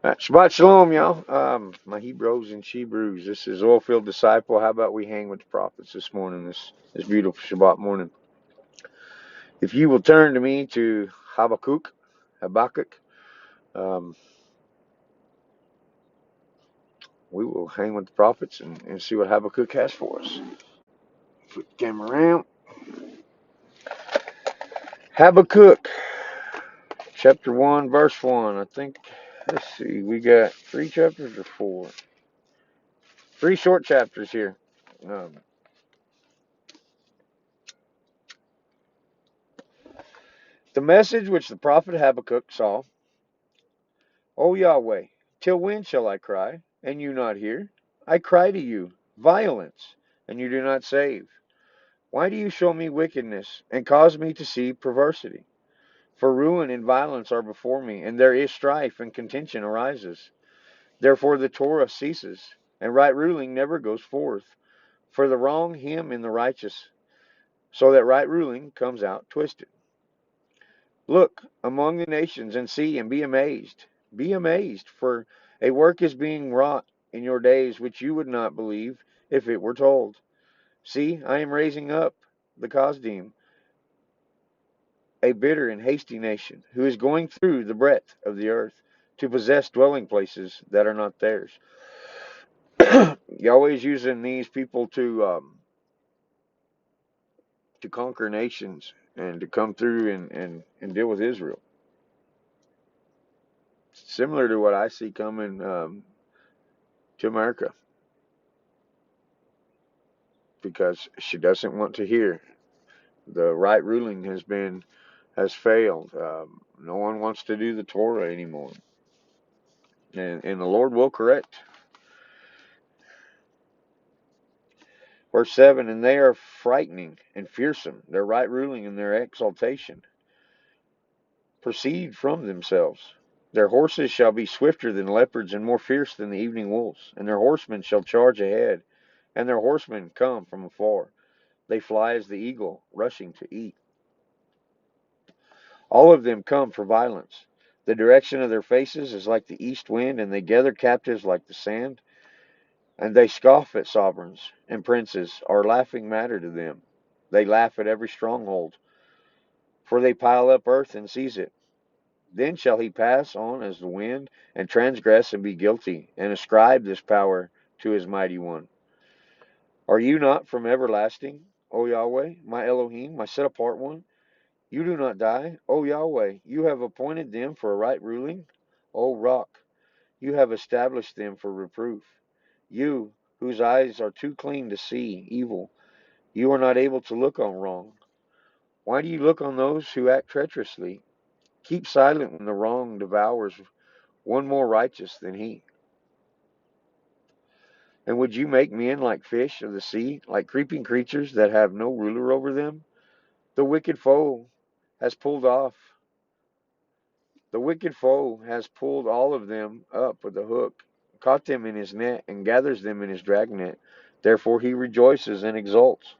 Shabbat shalom, y'all. My Hebrews and Shebrews. This is Oilfield Disciple. How about we hang with the prophets this morning, this beautiful Shabbat morning? If you will turn to me to Habakkuk, um, we will hang with the prophets and see what Habakkuk has for us. Flip the camera around. Habakkuk, chapter 1, verse 1. I think, let's see, we got 3 chapters or 4? 3 short chapters here. Um, the message which the prophet Habakkuk saw. O Yahweh, till when shall I cry, and you not hear? I cry to you, violence, and you do not save. Why do you show me wickedness, and cause me to see perversity? For ruin and violence are before me, and there is strife and contention arises. Therefore the Torah ceases, and right ruling never goes forth. For the wrong him in the righteous, so that right ruling comes out twisted. Look among the nations and see and be amazed. Be amazed, for a work is being wrought in your days which you would not believe if it were told. See, I am raising up the Chaldean, a bitter and hasty nation, who is going through the breadth of the earth to possess dwelling places that are not theirs. Yahweh is using these people to conquer nations and to come through and deal with Israel. Similar to what I see coming to America, because she doesn't want to hear. The right ruling has failed. No one wants to do the Torah anymore, and the Lord will correct. Verse 7, and they are frightening and fearsome. Their right ruling and their exaltation proceed from themselves. Their horses shall be swifter than leopards and more fierce than the evening wolves, and their horsemen shall charge ahead, and their horsemen come from afar. They fly as the eagle, rushing to eat. All of them come for violence. The direction of their faces is like the east wind, and they gather captives like the sand. And they scoff at sovereigns, and princes are laughing matter to them. They laugh at every stronghold, for they pile up earth and seize it. Then shall he pass on as the wind, and transgress and be guilty, and ascribe this power to his mighty one. Are you not from everlasting, O Yahweh, my Elohim, my set apart one? You do not die, O Yahweh. You have appointed them for a right ruling, O Rock. You have established them for reproof. You, whose eyes are too clean to see evil, you are not able to look on wrong. Why do you look on those who act treacherously? Keep silent when the wrong devours one more righteous than he. And would you make men like fish of the sea, like creeping creatures that have no ruler over them? The wicked foe has pulled off The wicked foe has pulled all of them up with a hook, caught them in his net, and gathers them in his dragnet. Therefore he rejoices and exults.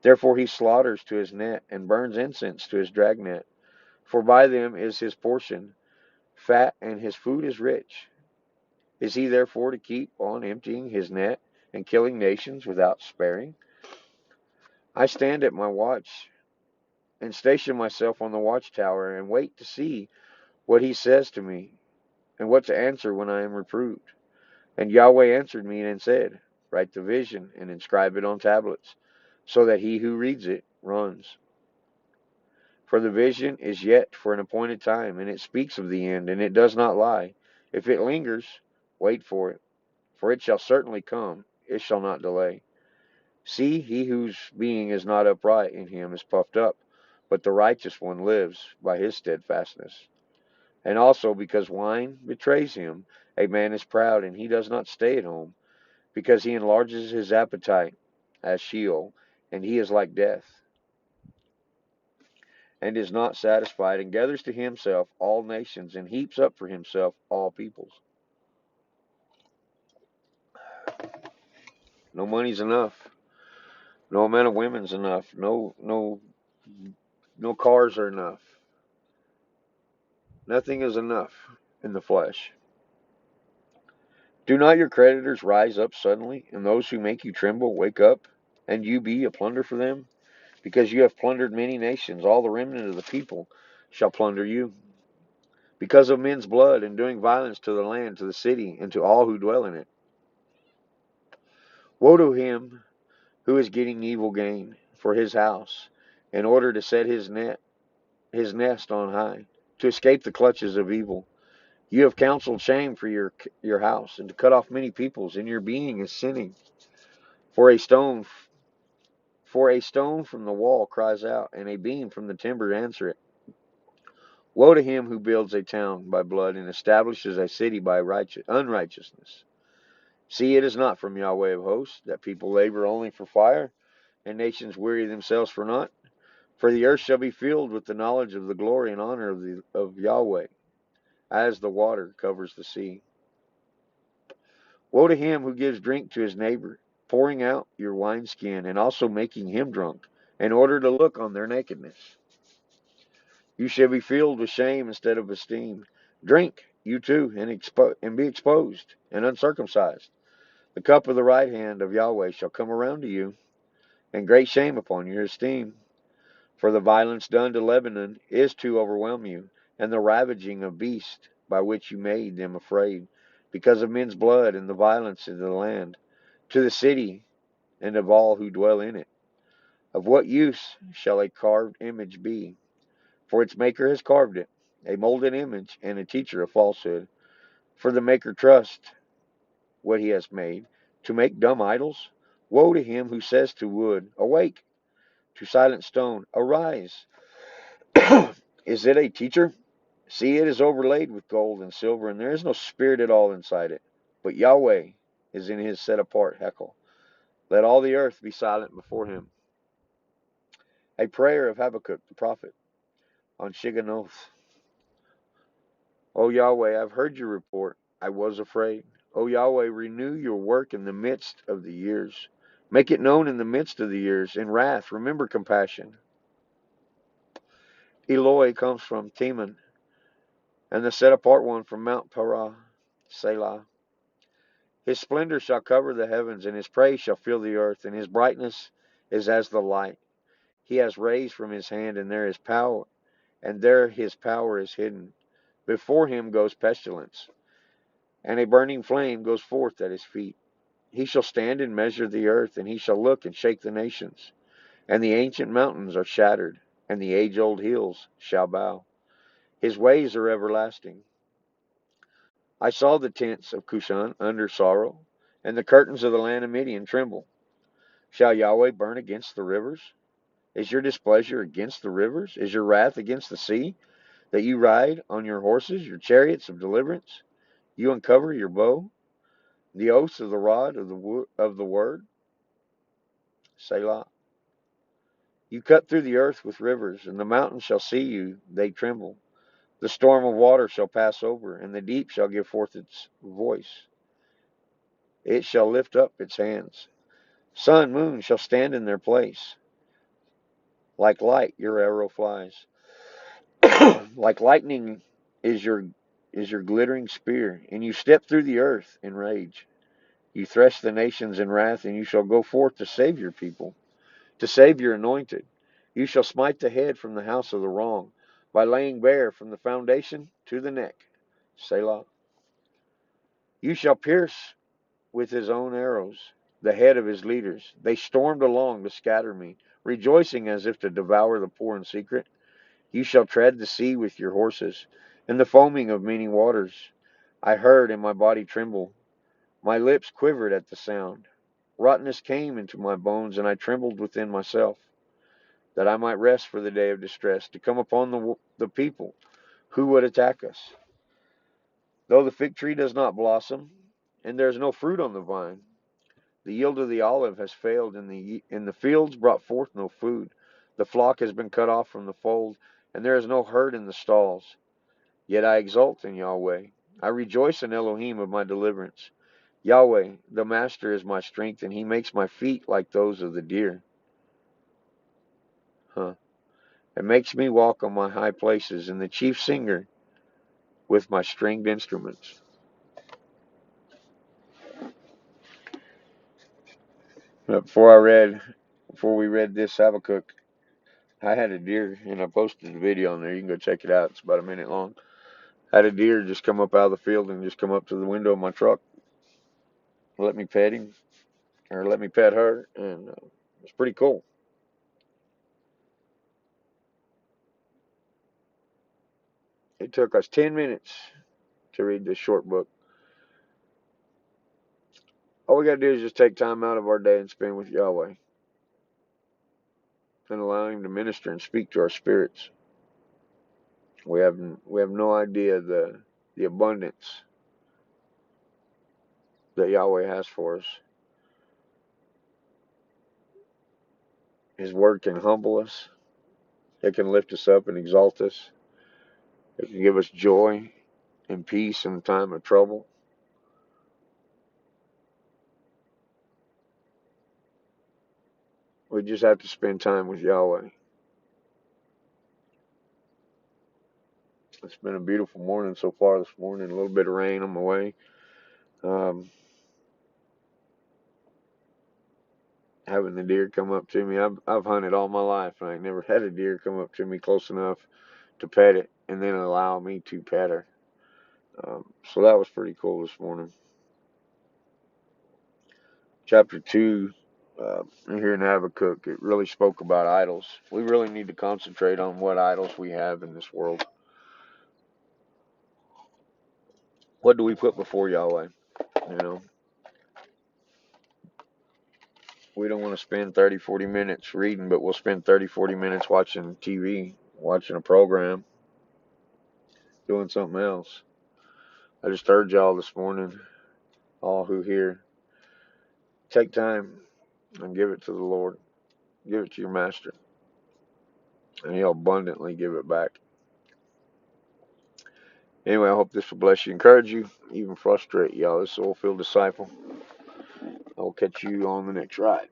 Therefore he slaughters to his net, and burns incense to his dragnet. For by them is his portion fat, and his food is rich. Is he therefore to keep on emptying his net, and killing nations without sparing? I stand at my watch, and station myself on the watchtower, and wait to see what he says to me, and what to answer when I am reproved. And Yahweh answered me and said, write the vision and inscribe it on tablets, so that he who reads it runs. For the vision is yet for an appointed time, and it speaks of the end, and it does not lie. If it lingers, wait for it, for it shall certainly come, it shall not delay. See, he whose being is not upright in him is puffed up, but the righteous one lives by his steadfastness. And also because wine betrays him, a man is proud, and he does not stay at home, because he enlarges his appetite as Sheol, and he is like death, and is not satisfied, and gathers to himself all nations, and heaps up for himself all peoples. No money's enough. No amount of women's enough. No cars are enough. Nothing is enough in the flesh. Do not your creditors rise up suddenly, and those who make you tremble wake up, and you be a plunder for them? Because you have plundered many nations, all the remnant of the people shall plunder you. Because of men's blood and doing violence to the land, to the city, and to all who dwell in it. Woe to him who is getting evil gain for his house, in order to set his nest on high, to escape the clutches of evil. You have counseled shame for your house, and to cut off many peoples, and your being is sinning. For a stone for a stone from the wall cries out, and a beam from the timber answer it. Woe to him who builds a town by blood, and establishes a city by unrighteousness. See, it is not from Yahweh of hosts that people labor only for fire, and nations weary themselves for naught. For the earth shall be filled with the knowledge of the glory and honor of Yahweh, as the water covers the sea. Woe to him who gives drink to his neighbor, pouring out your wineskin, and also making him drunk, in order to look on their nakedness. You shall be filled with shame instead of esteem. Drink, you too, and be exposed and uncircumcised. The cup of the right hand of Yahweh shall come around to you, and great shame upon your esteem. For the violence done to Lebanon is to overwhelm you, and the ravaging of beasts by which you made them afraid, because of men's blood and the violence of the land, to the city and of all who dwell in it. Of what use shall a carved image be? For its maker has carved it, a molded image and a teacher of falsehood. For the maker trusts what he has made, to make dumb idols. Woe to him who says to wood, awake, to silent stone, arise. Is it a teacher? See, it is overlaid with gold and silver, and there is no spirit at all inside it. But Yahweh is in his set apart heckle. Let all the earth be silent before him. A prayer of Habakkuk the prophet on Shiganoth. O Yahweh, I've heard your report. I was afraid. O Yahweh, renew your work in the midst of the years. Make it known in the midst of the years. In wrath, remember compassion. Eloi comes from Teman, and the set apart one from Mount Parah, Selah. His splendor shall cover the heavens, and his praise shall fill the earth, and his brightness is as the light. He has rays from his hand, and there is power, and there his power is hidden. Before him goes pestilence, and a burning flame goes forth at his feet. He shall stand and measure the earth, and he shall look and shake the nations. And the ancient mountains are shattered, and the age-old hills shall bow. His ways are everlasting. I saw the tents of Cushan under sorrow, and the curtains of the land of Midian tremble. Shall Yahweh burn against the rivers? Is your displeasure against the rivers? Is your wrath against the sea, that you ride on your horses, your chariots of deliverance? You uncover your bow, the oaths of the rod of the word, Selah. You cut through the earth with rivers, and the mountains shall see you, they tremble. The storm of water shall pass over, and the deep shall give forth its voice. It shall lift up its hands. Sun, moon shall stand in their place. Like light your arrow flies. Like lightning is your glittering spear, and you step through the earth in rage. You thresh the nations in wrath, and you shall go forth to save your people, to save your anointed. You shall smite the head from the house of the wrong, by laying bare from the foundation to the neck. Selah. You shall pierce with his own arrows the head of his leaders. They stormed along to scatter me, rejoicing as if to devour the poor in secret. You shall tread the sea with your horses, and the foaming of many waters. I heard, and my body trembled. My lips quivered at the sound. Rottenness came into my bones, and I trembled within myself, that I might rest for the day of distress, to come upon the people who would attack us. Though the fig tree does not blossom, and there is no fruit on the vine, the yield of the olive has failed, and the fields brought forth no food. The flock has been cut off from the fold, and there is no herd in the stalls. Yet I exult in Yahweh. I rejoice in Elohim of my deliverance. Yahweh, the Master, is my strength, and he makes my feet like those of the deer. It makes me walk on my high places, and the chief singer with my stringed instruments. Before we read this Habakkuk, I had a deer, and I posted the video on there. You can go check it out. It's about a minute long. I had a deer just come up out of the field and just come up to the window of my truck, let me pet him, or let me pet her, and it's pretty cool. It took us 10 minutes to read this short book. All we got to do is just take time out of our day and spend with Yahweh and allow Him to minister and speak to our spirits. We have no idea the abundance that Yahweh has for us. His word can humble us. It can lift us up and exalt us. It can give us joy and peace in a time of trouble. We just have to spend time with Yahweh. It's been a beautiful morning so far this morning. A little bit of rain on my way. Having the deer come up to me. I've hunted all my life, and I never had a deer come up to me close enough to pet it and then allow me to pet her. So that was pretty cool this morning. Chapter 2, here in Habakkuk, it really spoke about idols. We really need to concentrate on what idols we have in this world. What do we put before Yahweh? You know, we don't want to spend 30, 40 minutes reading, but we'll spend 30, 40 minutes watching TV, watching a program, doing something else. I just heard y'all this morning, all who hear, take time and give it to the Lord. Give it to your master, and He'll abundantly give it back. Anyway, I hope this will bless you, encourage you, even frustrate y'all. This oil-filled disciple. I will catch you on the next ride.